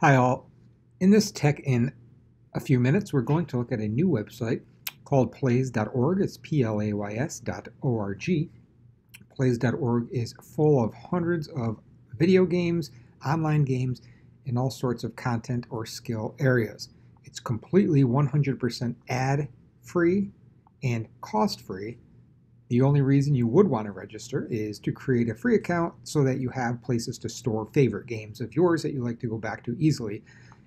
Hi all. In this tech in a few minutes, we're going to look at a new website called plays.org. It's plays.org. Plays.org is full of hundreds of video games, online games, and all sorts of content or skill areas. It's completely 100% ad free and cost free. The only reason you would want to register is to create a free account so that you have places to store favorite games of yours that you like to go back to easily.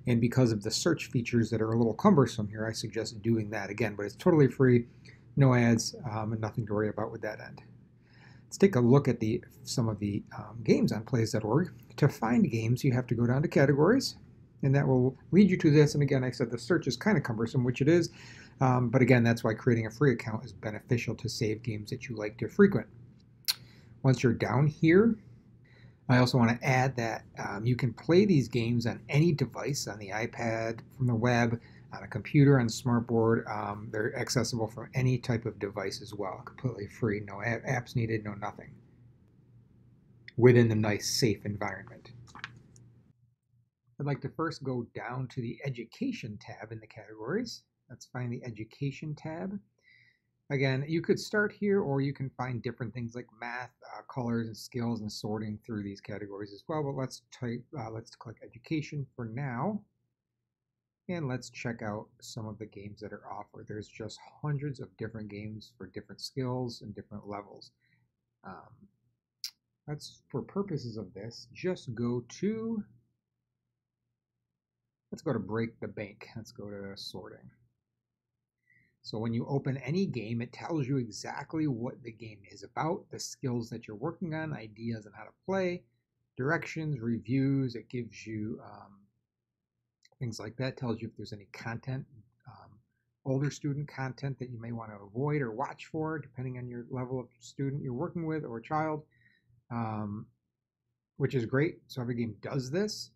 And because of the search features that are a little cumbersome here, I suggest doing that again. But it's totally free, no ads, and nothing to worry about with that end. Let's take a look at some of the games on plays.org. To find games, you have to go down to categories, and that will lead you to this. And again, I said the search is kind of cumbersome, which it is. But again, that's why creating a free account is beneficial to save games that you like to frequent. Once you're down here, I also want to add that you can play these games on any device, on the iPad, from the web, on a computer, on a smartboard. They're accessible from any type of device as well, completely free, no apps needed, no nothing, within the nice, safe environment. I'd like to first go down to the Education tab in the categories. Let's find the Education tab. Again, you could start here, or you can find different things like math, colors, and skills, and sorting through these categories as well. But let's click Education for now, and let's check out some of the games that are offered. There's just hundreds of different games for different skills and different levels. Let's, for purposes of this, just go to. Let's go to Break the Bank. Let's go to sorting. So when you open any game, it tells you exactly what the game is about, the skills that you're working on, ideas on how to play, directions, reviews. It gives you things like that. Tells you if there's any content, older student content that you may want to avoid or watch for, depending on your level of student you're working with or child, which is great. So every game does this.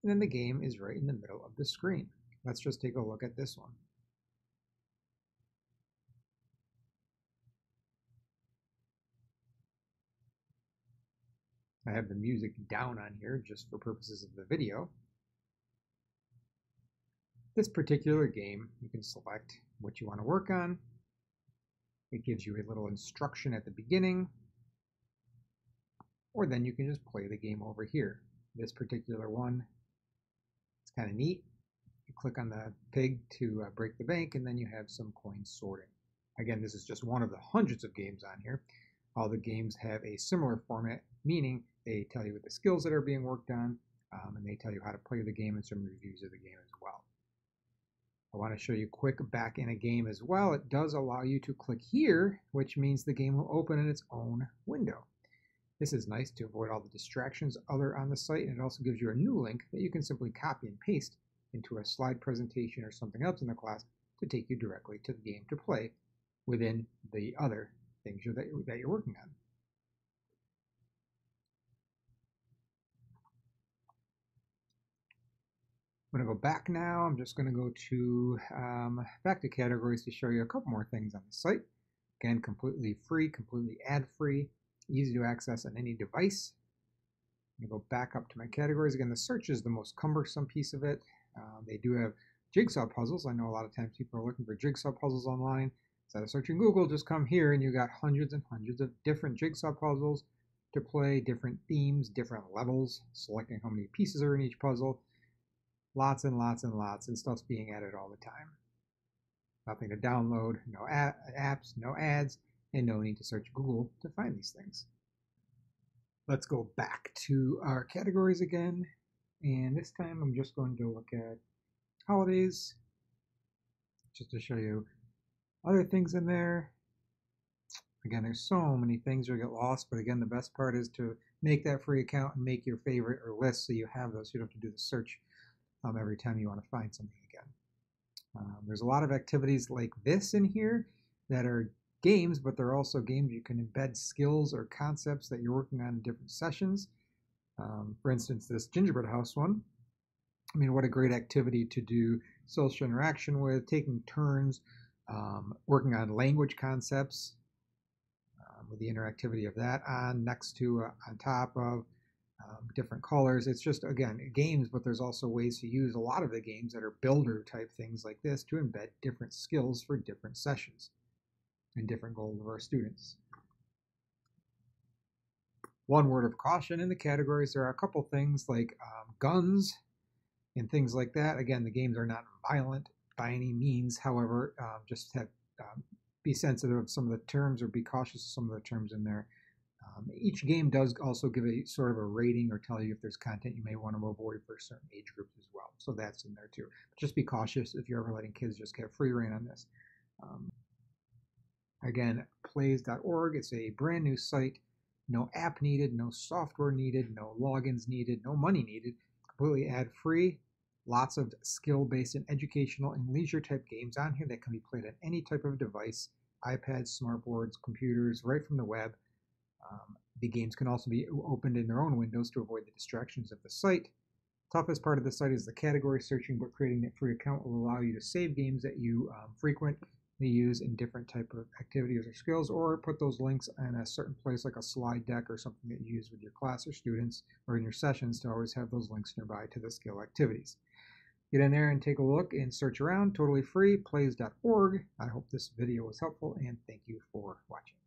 And then the game is right in the middle of the screen. Let's just take a look at this one. I have the music down on here just for purposes of the video. This particular game, you can select what you want to work on. It gives you a little instruction at the beginning, or then you can just play the game over here. This particular one, it's kind of neat. You click on the pig to break the bank, and then you have some coin sorting. Again, this is just one of the hundreds of games on here. All the games have a similar format, meaning they tell you what the skills that are being worked on, and they tell you how to play the game and some reviews of the game as well. I want to show you quick back in a game as well. It does allow you to click here, which means the game will open in its own window. This is nice to avoid all the distractions other on the site, and it also gives you a new link that you can simply copy and paste into a slide presentation or something else in the class to take you directly to the game to play within the other things that you're working on. I'm going to go back now. I'm just going to go to back to categories to show you a couple more things on the site. Again, completely free, completely ad-free, easy to access on any device. I'm going to go back up to my categories. Again, the search is the most cumbersome piece of it. They do have jigsaw puzzles. I know a lot of times people are looking for jigsaw puzzles online. Instead of searching Google, just come here and you got hundreds and hundreds of different jigsaw puzzles to play, different themes, different levels, selecting how many pieces are in each puzzle. Lots and lots and lots, and stuff's being added all the time. Nothing to download, no apps, no ads, and no need to search Google to find these things. Let's go back to our categories again, and this time I'm just going to look at holidays, just to show you other things in there. Again, there's so many things you'll get lost, but again, the best part is to make that free account and make your favorite or list so you have those. You don't have to do the search every time you want to find something again. There's a lot of activities like this in here that are games, but they're also games you can embed skills or concepts that you're working on in different sessions. For instance, this gingerbread house one. I mean, what a great activity to do social interaction with, taking turns, working on language concepts with the interactivity of that on top of different colors. It's just, again, games, but there's also ways to use a lot of the games that are builder type things like this to embed different skills for different sessions and different goals of our students. One word of caution in the categories, there are a couple things like guns and things like that. Again, the games are not violent by any means. However, just have, be sensitive of some of the terms or be cautious of some of the terms in there. Each game does also give a sort of a rating or tell you if there's content you may want to avoid for certain age groups as well. So that's in there too. But just be cautious if you're ever letting kids just get free reign on this. Again, plays.org, it's a brand new site. No app needed, no software needed, no logins needed, no money needed. Completely ad-free. Lots of skill-based and educational and leisure type games on here that can be played on any type of device, iPads, smartboards, computers, right from the web. The games can also be opened in their own windows to avoid the distractions of the site. Toughest part of the site is the category searching, but creating that free account will allow you to save games that you frequently use in different type of activities or skills, or put those links in a certain place like a slide deck or something that you use with your class or students or in your sessions to always have those links nearby to the skill activities. Get in there and take a look and search around, totally free, plays.org. I hope this video was helpful and thank you for watching.